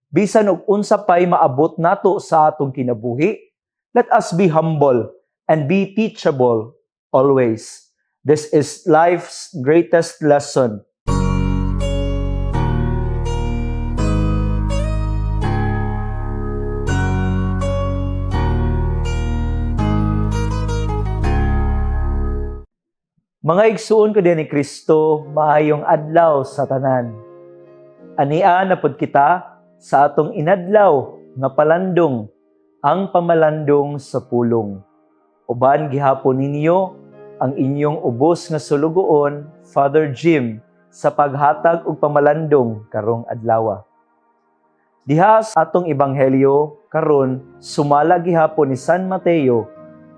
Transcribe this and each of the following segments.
bisan og unsa pay maabot nato sa atong kinabuhi. Let us be humble and be teachable always. This is life's greatest lesson. Mga igsuon ko din ni Kristo, maayong adlaw sa tanan. Ania na pod kita sa atong inadlaw nga palandong, ang pamalandong sa pulong. Uban gihapon ninyo ang inyong ubos nga sulugoon, Father Jim, sa paghatag og pamalandong karong adlaw. Diha sa atong ebanghelyo karon sumala gihapon ni San Mateo,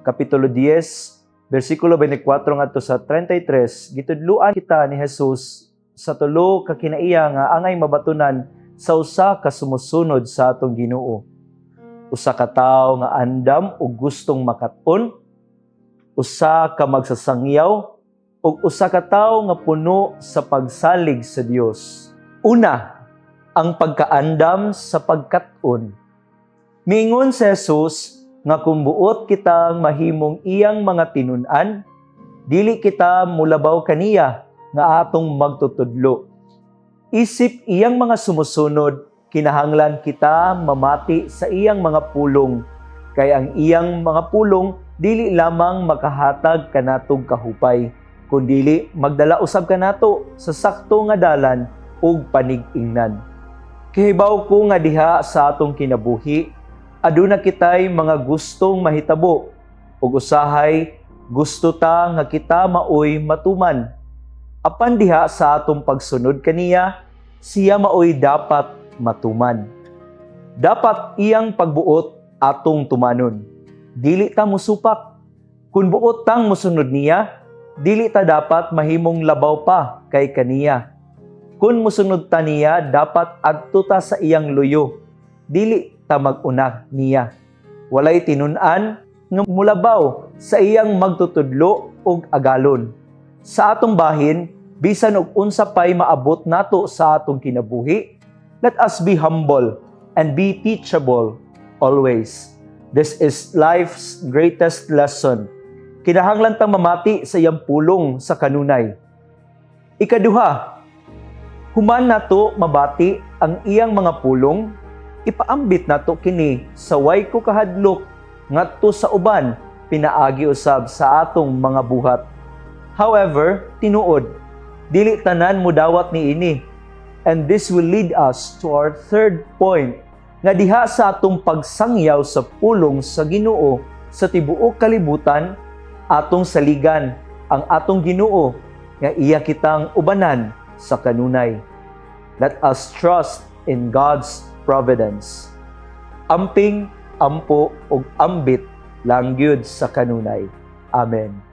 kapitulo 10, versikulo 24 ngadto sa 33, gitudloan kita ni Jesus sa tulo ka kinaiya nga angay mabatunan sa usa ka sumusunod sa atong Ginoo. Usa ka tawo nga andam ug gustong makat-on, usa ka magsasangyaw, ug usa ka tawo nga puno sa pagsalig sa Dios. Una, ang pagkaandam sa pagkat-on. Miingon si Jesus nga kung buot kitang mahimong iyang mga tinun-an, dili kita mulabaw kaniya nga atong magtutudlo. Isip iyang mga sumusunod, kinahanglan kita mamati sa iyang mga pulong, kay ang iyang mga pulong dili lamang makahatag kanatog kahupay, kundili magdala usab kanato sa sakto nga dalan ug panig-ingnan. Kahibaw ko nga diha sa atong kinabuhi, aduna kitay mga gustong mahitabo, ug usahay gusto ta nga kita maoy matuman. Apan diha sa atong pagsunod kaniya, siya maoy dapat matuman. Dapat iyang pagbuot atong tumanon. Dili ta musupak. Kung buot tang musunod niya, dili ta dapat mahimong labaw pa kay kaniya. Kung musunod ta niya, dapat adto ta sa iyang luyo. Dili ta mag-una niya. Walay tinun-an nga mulabaw sa iyang magtutudlo ug agalon. Sa atong bahin, bisan og unsa pay maabot nato sa atong kinabuhi, let us be humble and be teachable always. This is life's greatest lesson. Kinahanglan tang mamati sa iyang pulong sa kanunay. Ikaduha, human nato mabati ang iyang mga pulong, ipaambit nato kini sa way ko kahadlok ngadto sa uban pinaagi usab sa atong mga buhat. However, tinuod, dili tanan mudawat niini. And this will lead us to our third point, nga diha sa atong pagsangyaw sa pulong sa Ginoo sa tibuok kalibutan, atong saligan ang atong Ginoo nga iya kitang ubanan sa kanunay. Let us trust in God's providence. Amping, ampo ug ambit lang gyud sa kanunay. Amen.